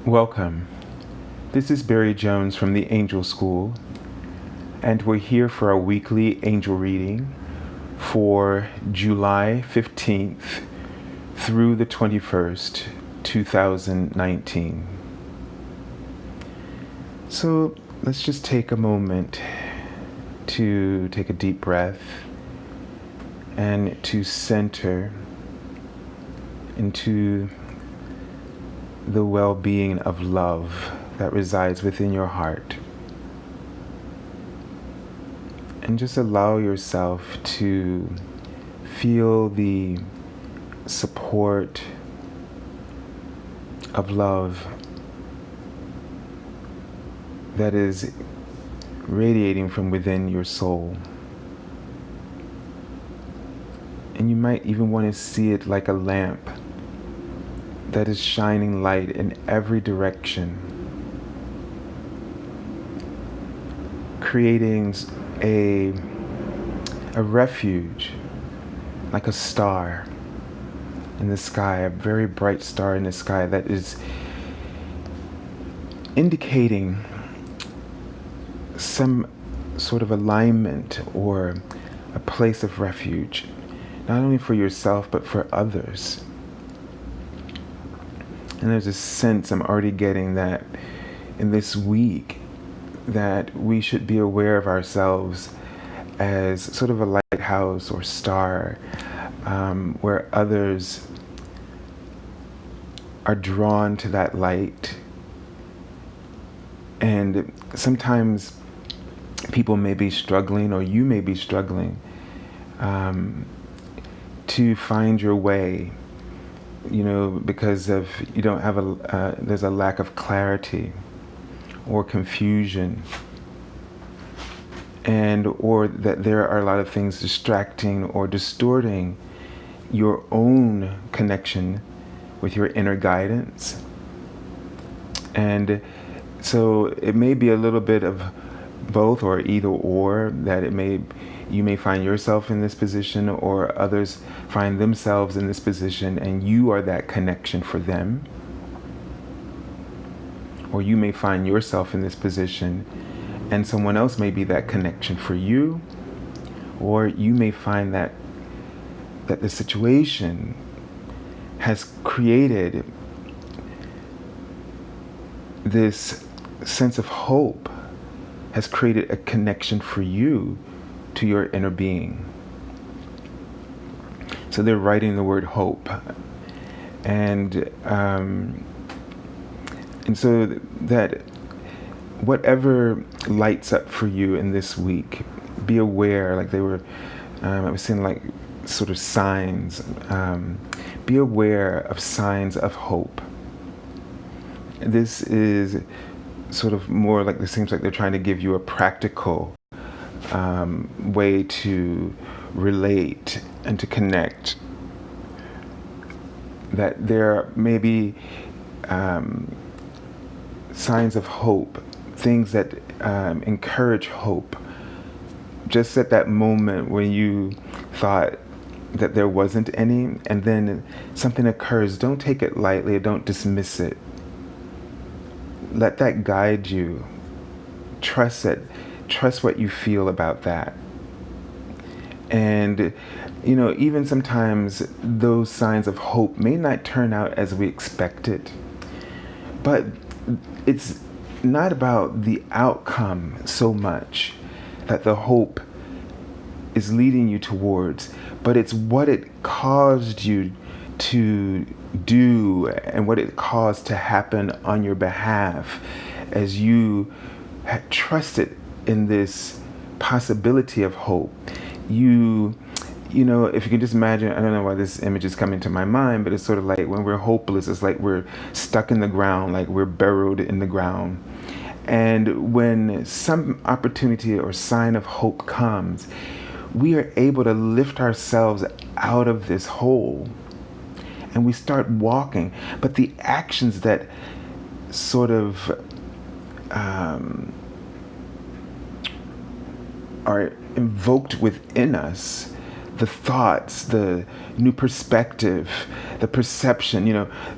Welcome. This is Barry Jones from the Angel School, and we're here for our weekly angel reading for July 15th through the 21st, 2019. So let's just take a moment to take a deep breath and to center into the well-being of love that resides within your heart. And just allow yourself to feel the support of love that is radiating from within your soul. And you might even want to see it like a lamp that is shining light in every direction, creating a refuge, like a star in the sky, a very bright star in the sky that is indicating some sort of alignment or a place of refuge, not only for yourself but for others. And there's a sense I'm already getting that in this week that we should be aware of ourselves as sort of a lighthouse or star, where others are drawn to that light. And sometimes people may be struggling, or you may be struggling, to find your way, because of you don't have there's a lack of clarity or confusion, and or that there are a lot of things distracting or distorting your own connection with your inner guidance. And so it may be a little bit of both or either or, that you may find yourself in this position, or others find themselves in this position and you are that connection for them. Or you may find yourself in this position and someone else may be that connection for you. Or you may find that the situation has created this sense of hope, has created a connection for you to your inner being. So they're writing the word hope. And so that whatever lights up for you in this week, be aware, like they were, I was seeing like sort of signs, be aware of signs of hope. This is sort of more like, it seems like they're trying to give you a practical way to relate and to connect. That there may be signs of hope, things that encourage hope. Just at that moment when you thought that there wasn't any, and then something occurs, don't take it lightly, don't dismiss it. Let that guide you. Trust it. Trust what you feel about that. And, even sometimes those signs of hope may not turn out as we expected. But it's not about the outcome so much that the hope is leading you towards, but it's what it caused you to do and what it caused to happen on your behalf as you had trusted in this possibility of hope. If you can just imagine, I don't know why this image is coming to my mind, but it's sort of like when we're hopeless, it's like we're stuck in the ground, like we're burrowed in the ground. And when some opportunity or sign of hope comes, we are able to lift ourselves out of this hole and we start walking. But the actions that sort of are invoked within us, the thoughts, the new perspective, the perception,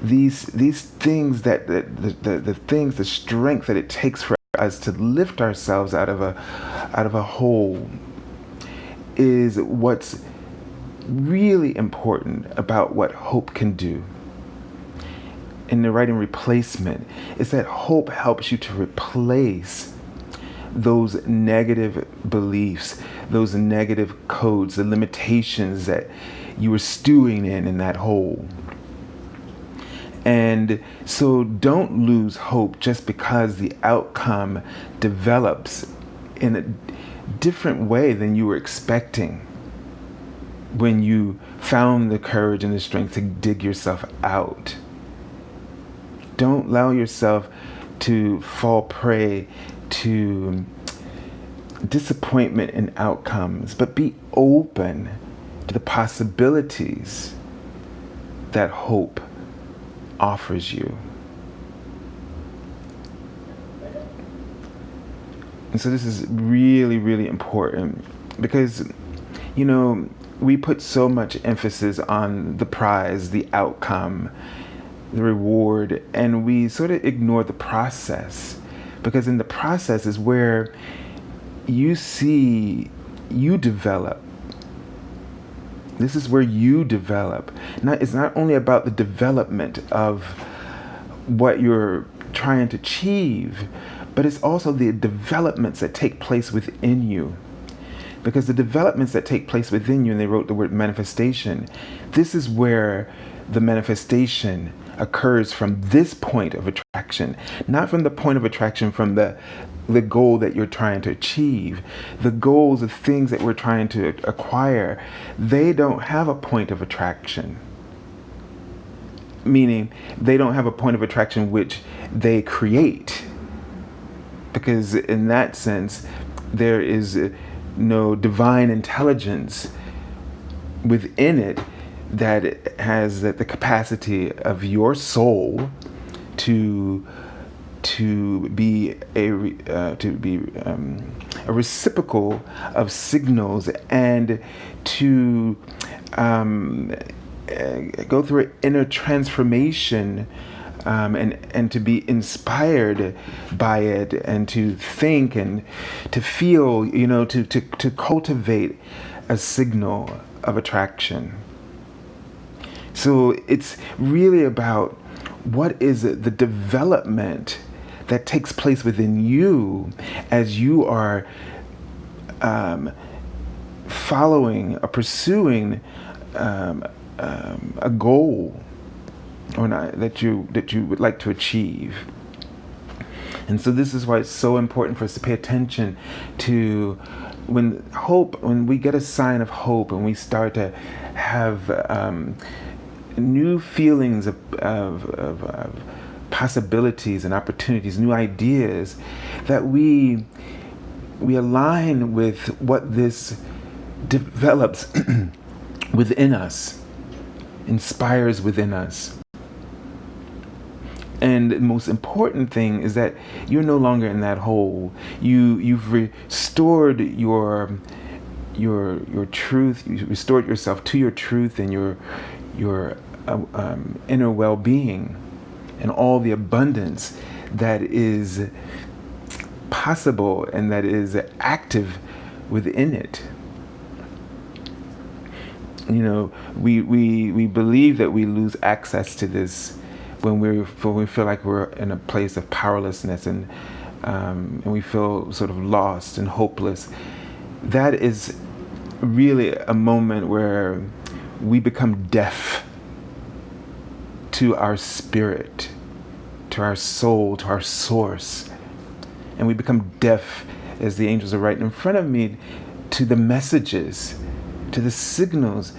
these things the strength that it takes for us to lift ourselves out of a hole is what's really important about what hope can do. In the writing Replacement, is that hope helps you to replace those negative beliefs, those negative codes, the limitations that you were stewing in that hole. And so don't lose hope just because the outcome develops in a different way than you were expecting when you found the courage and the strength to dig yourself out. Don't allow yourself to fall prey to disappointment in outcomes, but be open to the possibilities that hope offers you. And so this is really, really important because, we put so much emphasis on the prize, the outcome, the reward, and we sort of ignore the process, because in the process is where you develop. This is where you develop. It's not only about the development of what you're trying to achieve, but it's also the developments that take place within you. Because the developments that take place within you, and they wrote the word manifestation, this is where the manifestation occurs from this point of attraction, not from the point of attraction from the goal that you're trying to achieve. The goals of things that we're trying to acquire, they don't have a point of attraction. Meaning they don't have a point of attraction which they create. Because in that sense, there is no divine intelligence within it that has the capacity of your soul to be a reciprocal of signals and to go through an inner transformation, and to be inspired by it, and to think and to feel, to cultivate a signal of attraction. So it's really about what is the development that takes place within you as you are following or pursuing a goal or not that you would like to achieve. And so this is why it's so important for us to pay attention to when we get a sign of hope and we start to have new feelings of possibilities and opportunities, new ideas, that we align with what this develops within us, inspires within us. And the most important thing is that you're no longer in that hole. You've restored your truth. You restored yourself to your truth and your inner well-being and all the abundance that is possible and that is active within it. We believe that we lose access to this when we feel like we're in a place of powerlessness and we feel sort of lost and hopeless. That is really a moment where we become deaf to our spirit, to our soul, to our source. And we become deaf, as the angels are right in front of me, to the messages, to the signals,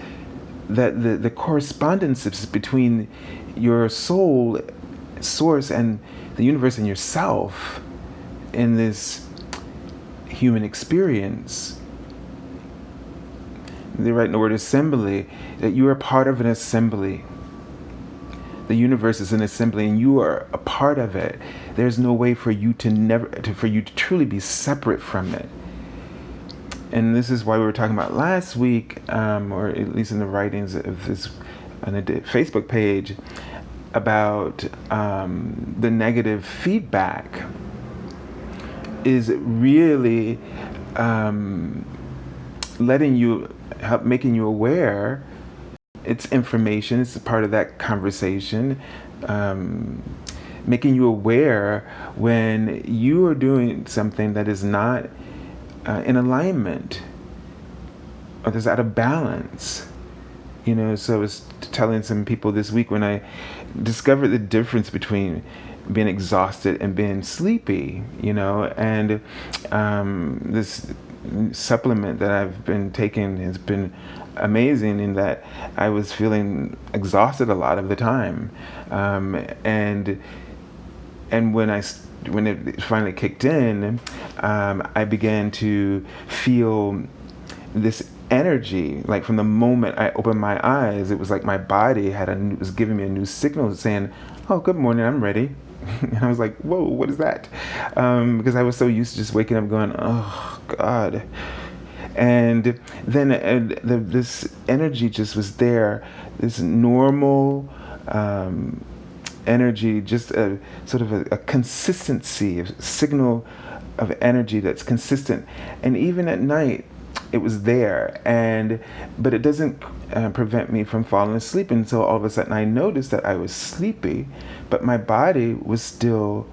that the correspondences between your soul, source, and the universe and yourself in this human experience. They write in the word assembly that you are part of an assembly. The universe is an assembly and you are a part of it. There's no way for you to truly be separate from it. And this is why we were talking about last week, or at least in the writings of this on the Facebook page, about the negative feedback is really making you aware. It's information. It's a part of that conversation. Making you aware when you are doing something that is not in alignment, or that's out of balance. So I was telling some people this week when I discovered the difference between being exhausted and being sleepy, and this supplement that I've been taking has been amazing in that I was feeling exhausted a lot of the time, and when it finally kicked in, I began to feel this energy. Like from the moment I opened my eyes, it was like my body was giving me a new signal saying, "Oh, good morning, I'm ready." And I was like, "Whoa, what is that?" Because I was so used to just waking up going, "Oh God." And then this energy just was there, this normal energy, just a sort of a consistency, a signal of energy that's consistent. And even at night, it was there, but it doesn't prevent me from falling asleep until all of a sudden I noticed that I was sleepy, but my body was still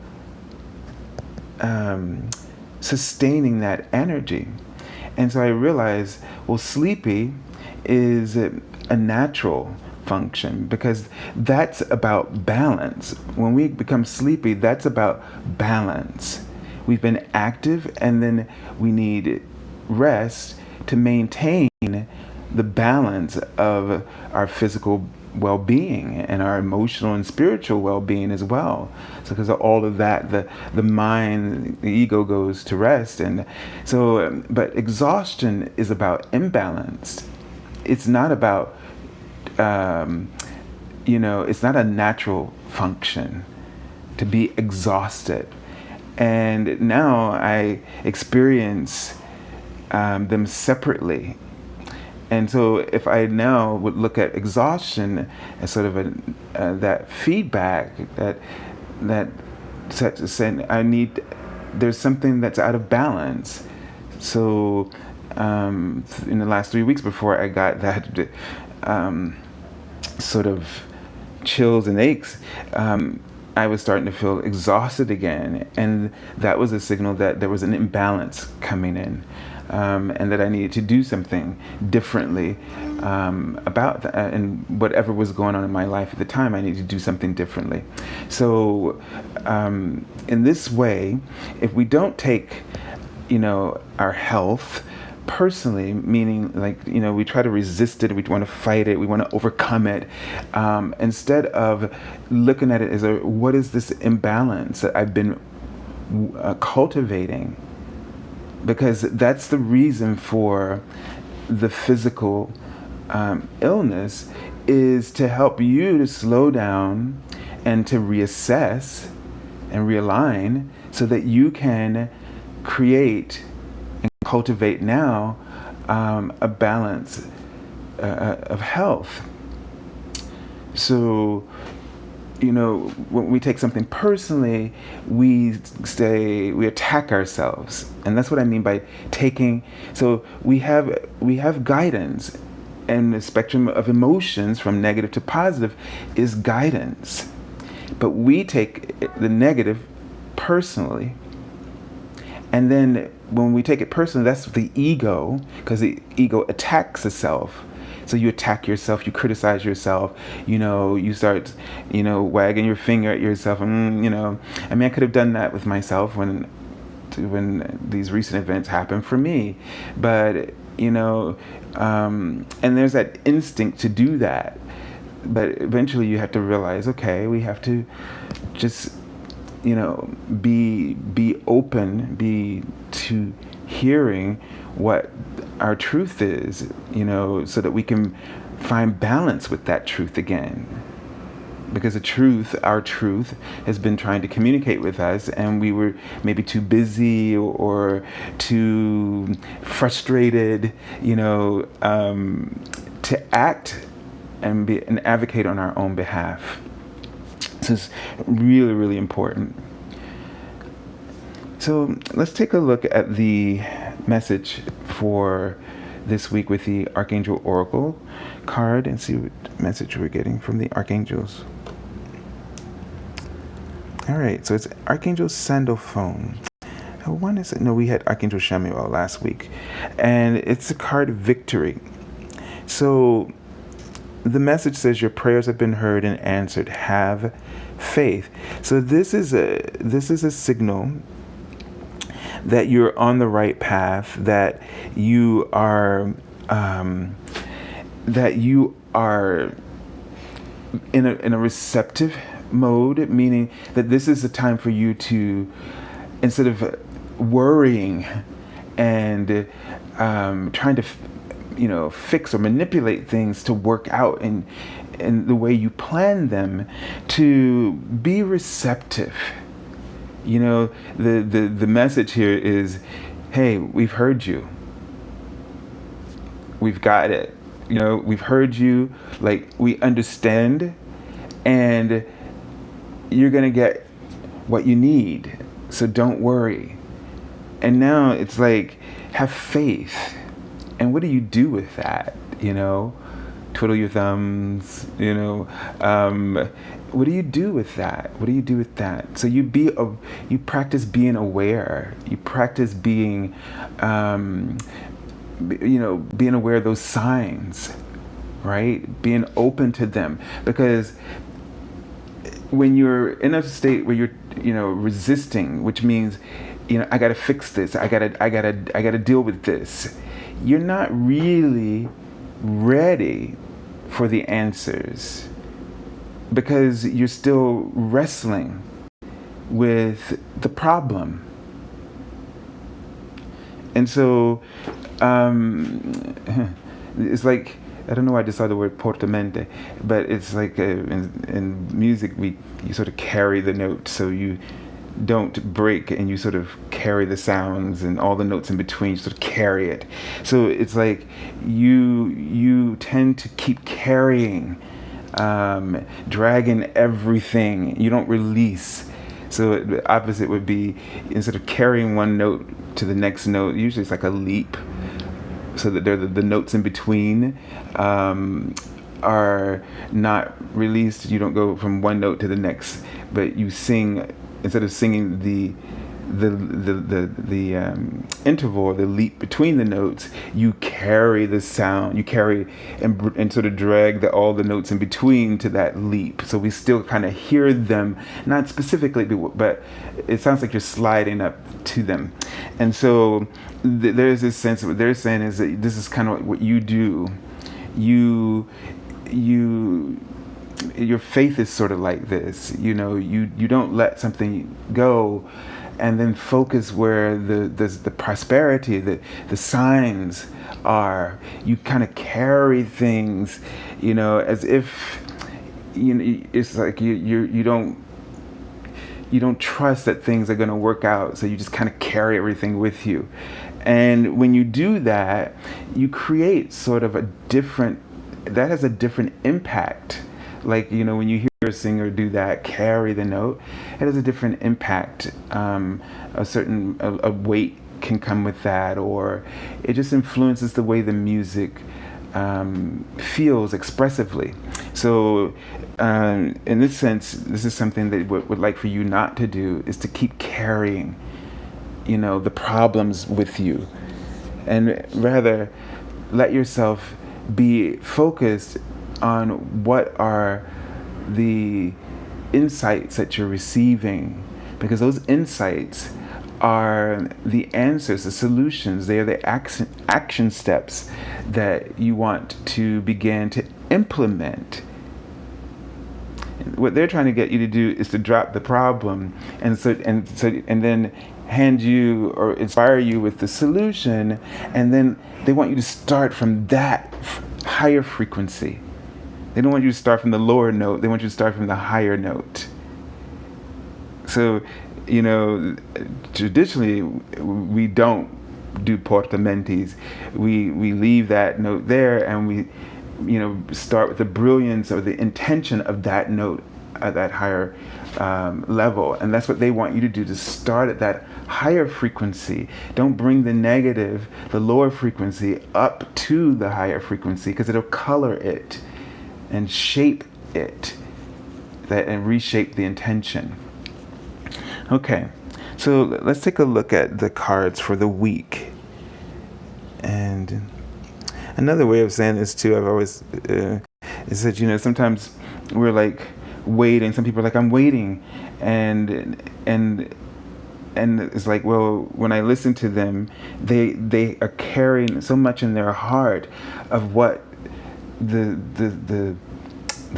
sustaining that energy. And so I realized, well, sleepy is a natural function, because that's about balance. When we become sleepy, that's about balance. We've been active, and then we need rest to maintain the balance of our physical well-being and our emotional and spiritual well-being as well. So because of all of that, the mind, the ego goes to rest. And so, but exhaustion is about imbalance. It's not about, it's not a natural function to be exhausted. And now I experience them separately. And so if I now would look at exhaustion as sort of that feedback that saying there's something that's out of balance. So in the last 3 weeks before I got that sort of chills and aches, I was starting to feel exhausted again, and that was a signal that there was an imbalance coming in, and that I needed to do something differently about that, and whatever was going on in my life at the time, I needed to do something differently. So in this way, if we don't take, our health personally, meaning we try to resist it, we want to fight it, we want to overcome it, instead of looking at it as what is this imbalance that I've been cultivating, because that's the reason for the physical illness, is to help you to slow down and to reassess and realign so that you can create and cultivate now a balance of health. So, when we take something personally, we attack ourselves. And that's what I mean by taking. So we have guidance, and the spectrum of emotions from negative to positive is guidance. But we take the negative personally. And then when we take it personally, that's the ego, because the ego attacks itself. So you attack yourself, you criticize yourself, you start, wagging your finger at yourself. I could have done that with myself when these recent events happened for me. But, and there's that instinct to do that. But eventually you have to realize, okay, we have to just, be open, be to hearing what our truth is, so that we can find balance with that truth again. because our truth has been trying to communicate with us, and we were maybe too busy or too frustrated, to act and be an advocate on our own behalf. This is really, really important. So let's take a look at the message for this week with the Archangel Oracle card and see what message we're getting from the Archangels. All right, so it's Archangel Sandalphon. When is it? No, we had Archangel Samuel last week. And it's the card Victory. So the message says your prayers have been heard and answered. Have faith. So this is a signal that you're on the right path, that you are in a receptive mode, meaning that this is a time for you to, instead of worrying and trying to fix or manipulate things to work out in the way you plan them, to be receptive. The message here is, hey, we've heard you. We've got it. We've heard you. Like, we understand, and you're going to get what you need. So don't worry. And now it's like, have faith. And what do you do with that? Twiddle your thumbs, what do you do with that? What do you do with that? So you practice being aware. You practice being, being aware of those signs, right? Being open to them. Because when you're in a state where you're, resisting, which means, I got to fix this. I got to deal with this. You're not really ready for the answers, because you're still wrestling with the problem. And so it's like, I don't know why I just saw the word portamente, but it's like in music, you sort of carry the note, so you don't break, and you sort of carry the sounds and all the notes in between, you sort of carry it. So it's like you tend to keep carrying, dragging everything. You don't release. So the opposite would be, instead of carrying one note to the next note, usually it's like a leap, so that the notes in between are not released. You don't go from one note to the next, but you sing. Instead of singing the interval or the leap between the notes, you carry the sound. You carry and sort of drag all the notes in between to that leap. So we still kind of hear them, not specifically, but it sounds like you're sliding up to them. And so there's this sense of what they're saying is that this is kind of what you do. Your faith is sort of like this. You don't let something go and then focus where the prosperity, the signs are. You kind of carry things, as if it's like you don't trust that things are going to work out, so you just kind of carry everything with you. And when you do that, you create sort of that has a different impact. Like, when you hear a singer do that, carry the note, it has a different impact. A weight can come with that, or it just influences the way the music feels expressively. So in this sense, this is something that would like for you not to do, is to keep carrying, the problems with you, and rather let yourself be focused on what are the insights that you're receiving, because those insights are the answers, the solutions. They are the action steps that you want to begin to implement. What they're trying to get you to do is to drop the problem, and then hand you or inspire you with the solution, and then they want you to start from that higher frequency. They don't want you to start from the lower note. They want you to start from the higher note. So, traditionally, we don't do portamentis. We leave that note there, and we, start with the brilliance or the intention of that note at that higher level. And that's what they want you to do, to start at that higher frequency. Don't bring the negative, the lower frequency, up to the higher frequency, because it'll color it and shape it, and reshape the intention. Okay, so let's take a look at the cards for the week. And another way of saying this too, I've always is that sometimes we're like waiting. Some people are like, I'm waiting, and it's like, well, when I listen to them, they are carrying so much in their heart of what the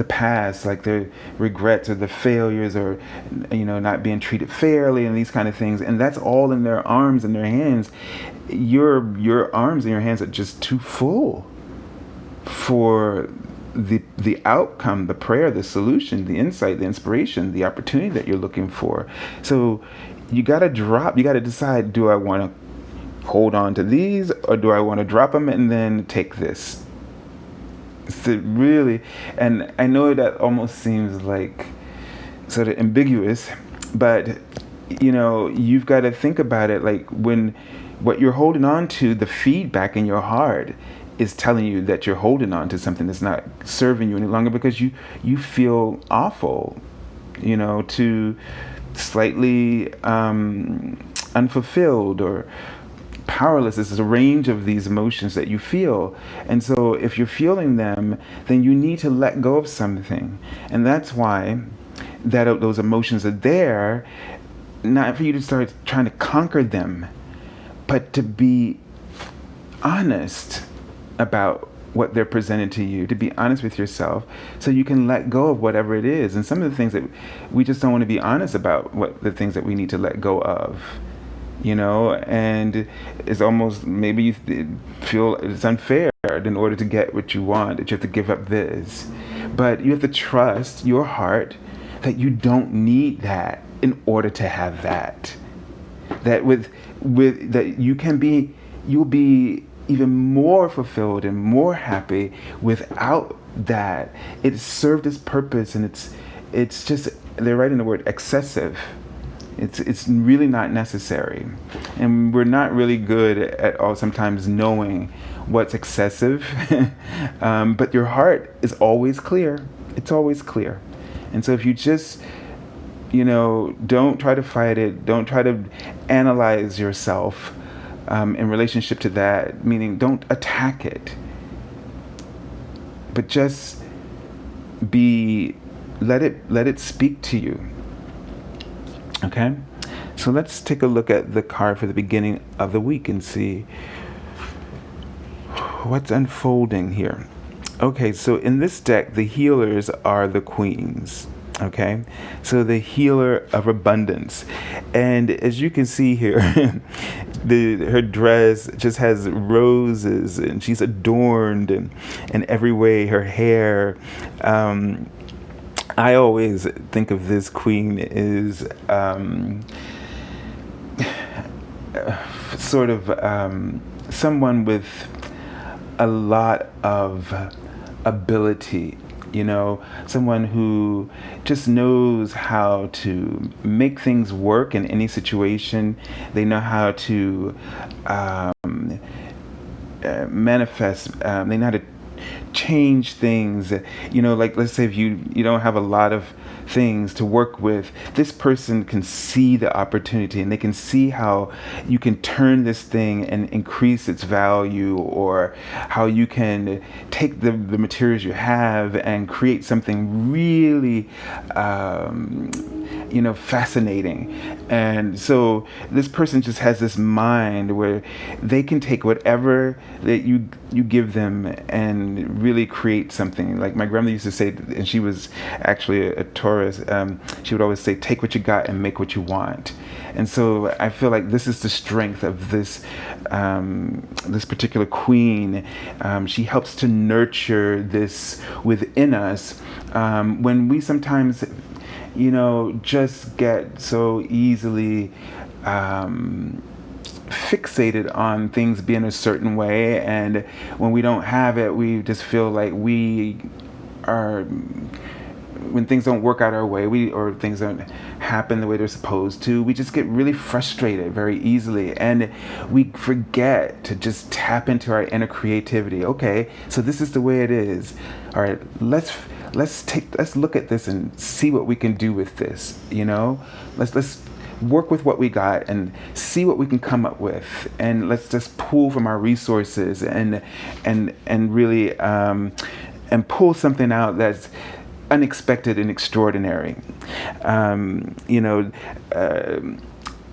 past, like their regrets or the failures, or not being treated fairly, and these kind of things, and that's all in their arms and their hands. Your arms and your hands are just too full for the outcome, the prayer, the solution, the insight, the inspiration, the opportunity that you're looking for. So you got to decide, do I want to hold on to these, or do I want to drop them and then take this? So really, and I know that almost seems like sort of ambiguous, but you've got to think about it like, when what you're holding on to, the feedback in your heart is telling you that you're holding on to something that's not serving you any longer, because you feel awful, to slightly unfulfilled or powerless. Is a range of these emotions that you feel, and so if you're feeling them, then you need to let go of something. And that's why those emotions are there, not for you to start trying to conquer them, but to be honest about what they're presented to you, to be honest with yourself, so you can let go of whatever it is. And some of the things that we just don't want to be honest about, what the things that we need to let go of. And it's almost, maybe you feel it's unfair in order to get what you want, that you have to give up this. But you have to trust your heart that you don't need that in order to have that. That with that you'll be even more fulfilled and more happy without that. It served its purpose, and it's just, they're writing the word excessive. It's really not necessary, and we're not really good at all sometimes knowing what's excessive. But your heart is always clear. It's always clear. And so if you just don't try to fight it, don't try to analyze yourself in relationship to that, meaning don't attack it, but just let it speak to you. Okay, so let's take a look at the card for the beginning of the week and see what's unfolding here. Okay, so in this deck, the healers are the queens. Okay, so the healer of abundance, and as you can see here, her dress just has roses, and she's adorned in every way. Her hair. I always think of this queen as sort of someone with a lot of ability, someone who just knows how to make things work in any situation. They know how to manifest, they know how to change things, like, let's say if you don't have a lot of things to work with, this person can see the opportunity, and they can see how you can turn this thing and increase its value, or how you can take the materials you have and create something really fascinating. And so this person just has this mind where they can take whatever that you give them and really create something. Like my grandmother used to say, and she was actually a Taurus, she would always say, take what you got and make what you want. And so I feel like this is the strength of this this particular queen. She helps to nurture this within us when we sometimes, just get so easily fixated on things being a certain way, and when we don't have it, we just feel like we are. When things don't work out our way, or things don't happen the way they're supposed to, we just get really frustrated very easily, and we forget to just tap into our inner creativity. Okay, so this is the way it is. All right, let's look at this and see what we can do with this. Let's work with what we got and see what we can come up with, and let's just pull from our resources and really and pull something out that's unexpected and extraordinary.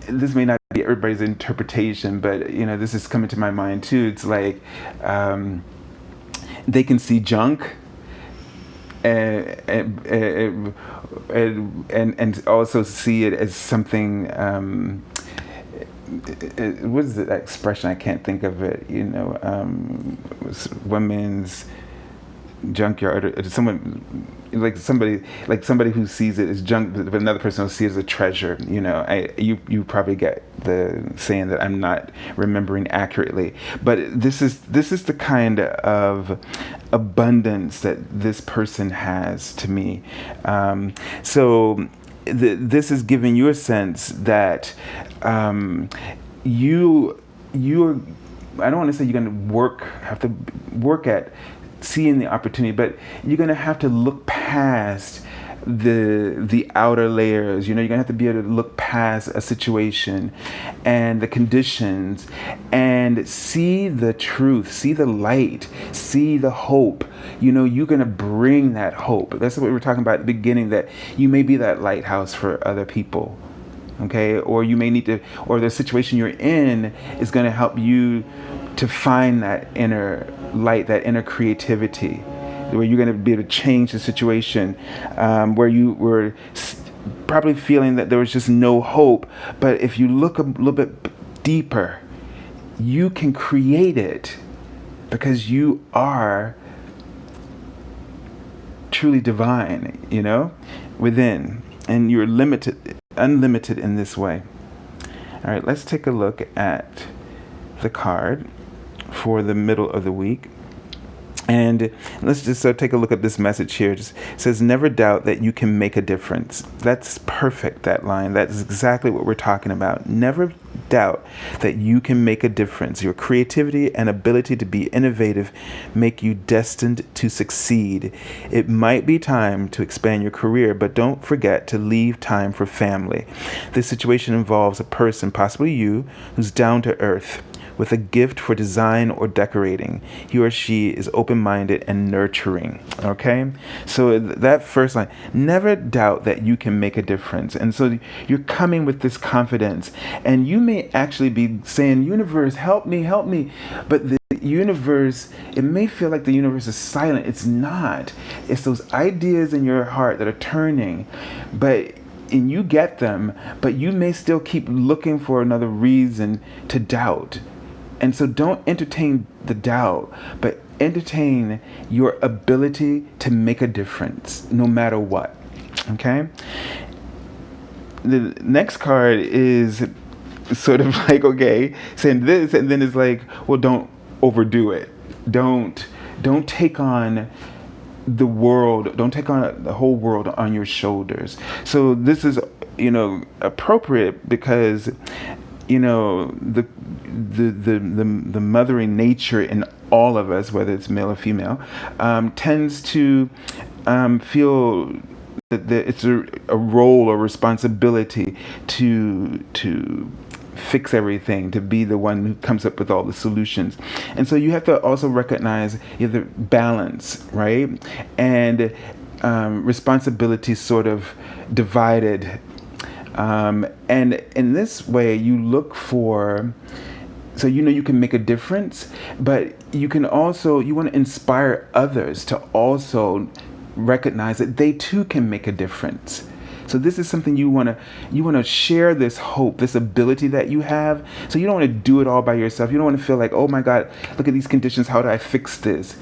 This may not be everybody's interpretation, but this is coming to my mind too. It's like they can see junk and also see it as something. What is that expression? I can't think of it. Women's junkyard, or someone somebody who sees it as junk, but another person will see it as a treasure. You probably get the saying that I'm not remembering accurately, but this is the kind of abundance that this person has to me. So this is giving you a sense that you're. I don't want to say you're going to have to work at seeing the opportunity, but you're going to have to look past the outer layers. You're going to have to be able to look past a situation and the conditions and see the truth, see the light, see the hope. You're going to bring that hope. That's what we were talking about at the beginning, that you may be that lighthouse for other people. Okay, or you may need to, or the situation you're in is going to help you to find that inner light, that inner creativity, where you're going to be able to change the situation, where you were probably feeling that there was just no hope. But if you look a little bit deeper, you can create it, because you are truly divine, within, and you're unlimited in this way. All right, let's take a look at the card for the middle of the week. And let's just take a look at this message here. It says, never doubt that you can make a difference. That's perfect, that line. That is exactly what we're talking about. Never doubt that you can make a difference. Your creativity and ability to be innovative make you destined to succeed. It might be time to expand your career, but don't forget to leave time for family. This situation involves a person, possibly you, who's down to earth, with a gift for design or decorating. He or she is open-minded and nurturing. Okay? So that first line, never doubt that you can make a difference. And so you're coming with this confidence, and you may actually be saying, universe, help me. But the universe, it may feel like the universe is silent. It's not. It's those ideas in your heart that are turning, and you get them, but you may still keep looking for another reason to doubt. And so don't entertain the doubt, but entertain your ability to make a difference no matter what. Okay? The next card is sort of like, okay, saying this, and then it's like, well, don't overdo it. Don't take on the world, don't take on the whole world on your shoulders. So this is, appropriate because, the mothering nature in all of us, whether it's male or female, tends to feel that it's a role or responsibility to fix everything, to be the one who comes up with all the solutions. And so you have to also recognize the balance, right? And responsibility sort of divided And in this way, you look for, so you can make a difference, but you want to inspire others to also recognize that they too can make a difference. So this is something you want to share, this hope, this ability that you have. So you don't want to do it all by yourself. You don't want to feel like, oh my God, look at these conditions. How do I fix this?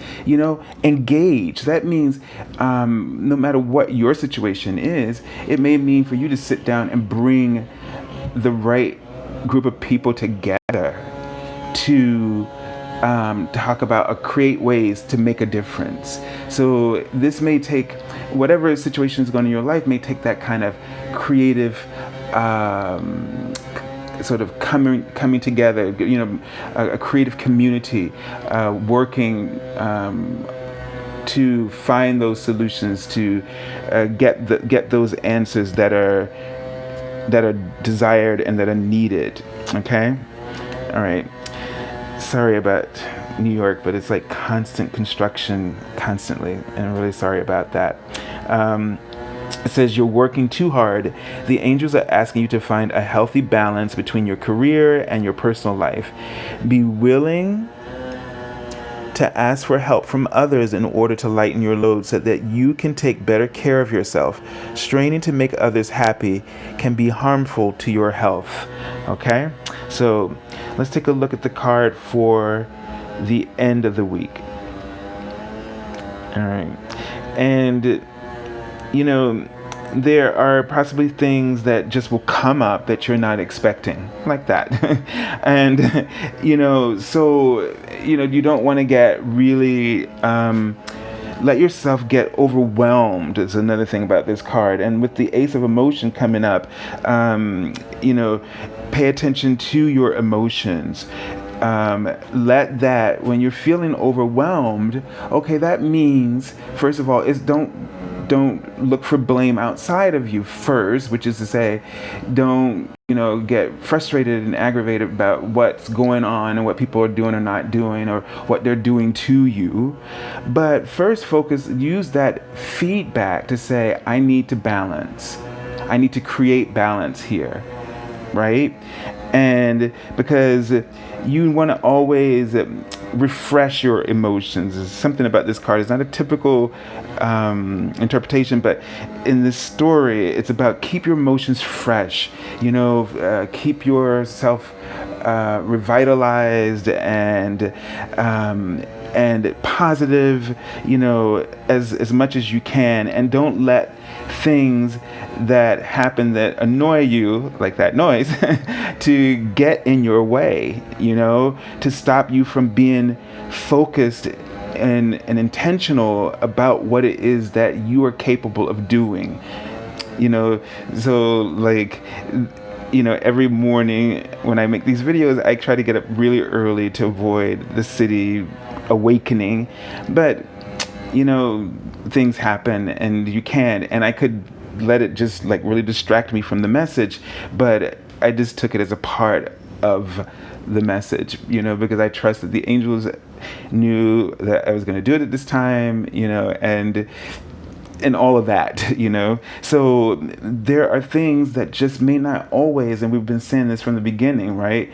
Engage. That means no matter what your situation is, it may mean for you to sit down and bring the right group of people together to talk about or create ways to make a difference. So this may take, whatever situation is going on in your life, may take that kind of creative sort of coming together, a creative community working to find those solutions, to get those answers that are desired and that are needed. Okay, all right. Sorry about New York, but it's like constant construction constantly, and I'm really sorry about that. It says you're working too hard. The angels are asking you to find a healthy balance between your career and your personal life. Be willing to ask for help from others in order to lighten your load so that you can take better care of yourself. Straining to make others happy can be harmful to your health. Okay? So let's take a look at the card for the end of the week. All right. And, there are possibly things that just will come up that you're not expecting, like that. And, so, you don't want to get really, let yourself get overwhelmed is another thing about this card. And with the Ace of Emotion coming up, pay attention to your emotions. Let that, when you're feeling overwhelmed, okay, that means, first of all, don't look for blame outside of you first, which is to say, don't, get frustrated and aggravated about what's going on and what people are doing or not doing or what they're doing to you. But first use that feedback to say, I need to balance. I need to create balance here, right? And because you want to always refresh your emotions. There's something about this card. It's not a typical interpretation, but in this story, it's about keep your emotions fresh. Keep yourself revitalized and positive. As much as you can, and don't let things that happen that annoy you, like that noise, to get in your way, to stop you from being focused and intentional about what it is that you are capable of doing. So like, every morning when I make these videos, I try to get up really early to avoid the city awakening. But things happen, and you can, and I could let it just like really distract me from the message, but I just took it as a part of the message, because I trust that the angels knew that I was going to do it at this time, and all of that, So there are things that just may not always, and we've been saying this from the beginning, right,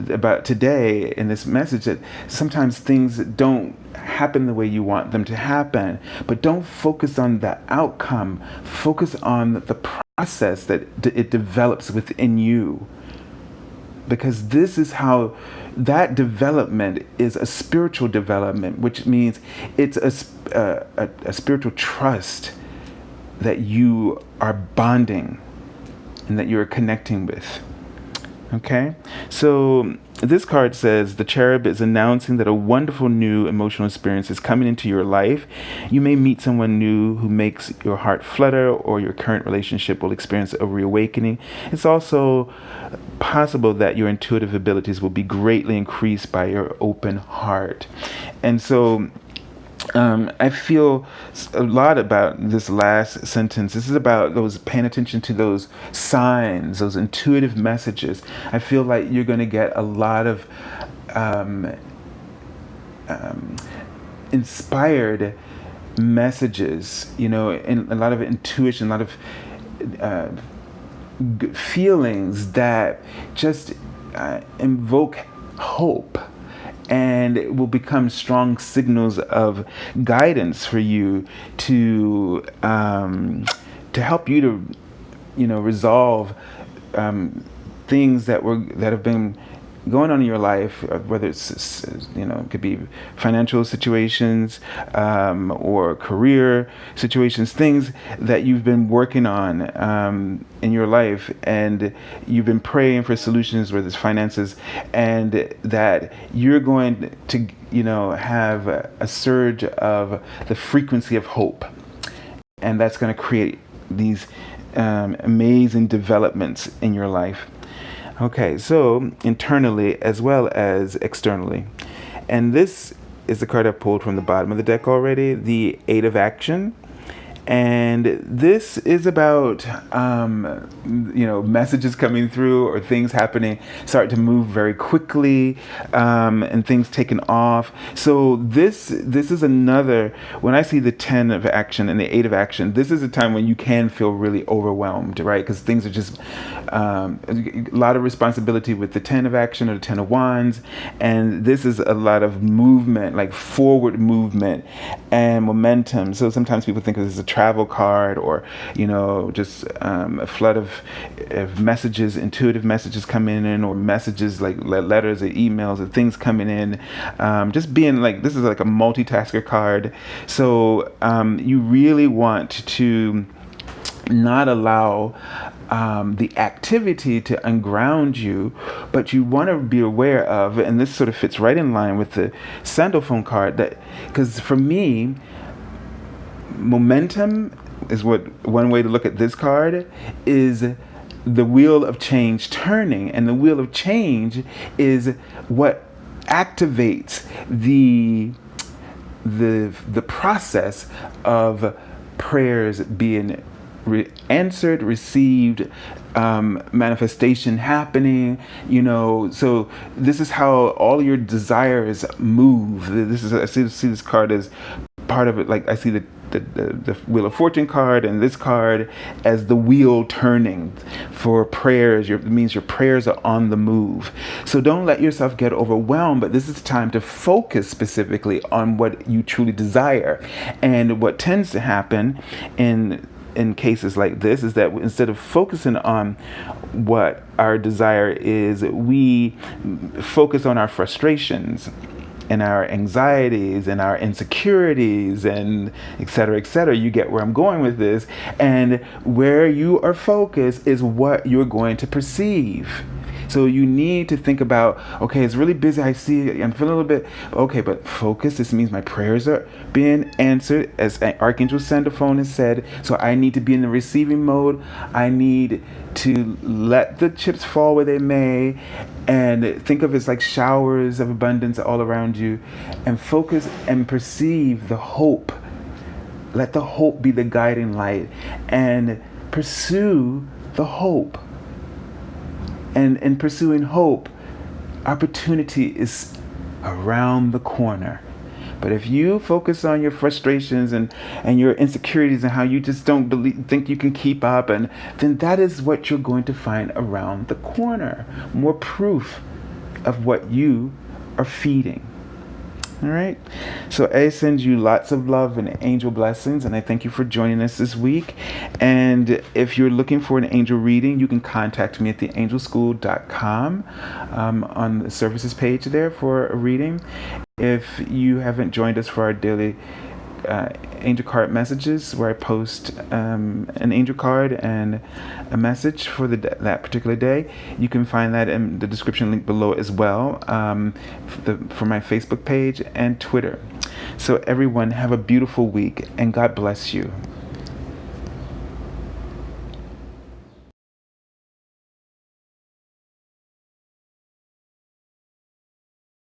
about today in this message, that sometimes things don't happen the way you want them to happen. But don't focus on the outcome. Focus on the process that it develops within you. Because this is how that development is a spiritual development, which means it's a spiritual trust that you are bonding and that you're connecting with. Okay? So this card says the cherub is announcing that a wonderful new emotional experience is coming into your life. You may meet someone new who makes your heart flutter, or your current relationship will experience a reawakening. It's also possible that your intuitive abilities will be greatly increased by your open heart. And so I feel a lot about this last sentence. This is about those paying attention to those signs, those intuitive messages. I feel like you're going to get a lot of inspired messages, and a lot of intuition, a lot of feelings that just invoke hope, and it will become strong signals of guidance for you to help you to, resolve things that have been going on in your life, whether it's, it could be financial situations, or career situations, things that you've been working on in your life, and you've been praying for solutions, whether it's finances, and that you're going to, have a surge of the frequency of hope, and that's going to create these amazing developments in your life. Okay, so internally as well as externally. And this is the card I pulled from the bottom of the deck already, the Eight of Action. And this is about, messages coming through or things happening, start to move very quickly, and things taking off. So this is another, when I see the 10 of action and the 8 of action, this is a time when you can feel really overwhelmed, right? Because things are just a lot of responsibility with the 10 of action or the 10 of wands. And this is a lot of movement, like forward movement and momentum. So sometimes people think of this as a travel card, or just a flood of messages, intuitive messages coming in, or messages like letters or emails or things coming in, just being like, this is like a multitasker card. So you really want to not allow the activity to unground you, but you want to be aware of, and this sort of fits right in line with the Sandalphon card, that because for me, momentum is what one way to look at this card is the wheel of change turning, and the wheel of change is what activates the process of prayers being answered, received, manifestation happening, so this is how all your desires move. I see this card as part of it. Like I see the Wheel of Fortune card and this card as the wheel turning for prayers. It means your prayers are on the move. So don't let yourself get overwhelmed, but this is time to focus specifically on what you truly desire. And what tends to happen in cases like this is that instead of focusing on what our desire is, we focus on our frustrations and our anxieties and our insecurities and et cetera. You get where I'm going with this. And where you are focused is what you're going to perceive. So you need to think about, okay, it's really busy. I'm feeling a little bit, okay, but focus. This means my prayers are being answered, as Archangel Sandalphon has said. So I need to be in the receiving mode. I need to let the chips fall where they may, and think of it as like showers of abundance all around you, and focus and perceive the hope. Let the hope be the guiding light, and pursue the hope. And in pursuing hope, opportunity is around the corner. But if you focus on your frustrations and your insecurities and how you just don't think you can keep up, and then that is what you're going to find around the corner. More proof of what you are feeding. All right. So I send you lots of love and angel blessings, and I thank you for joining us this week. And if you're looking for an angel reading, you can contact me at theangelschool.com on the services page there for a reading. If you haven't joined us for our daily angel card messages, where I post an angel card and a message for that particular day, you can find that in the description link below as well, for my Facebook page and Twitter. So everyone, have a beautiful week, and God bless you.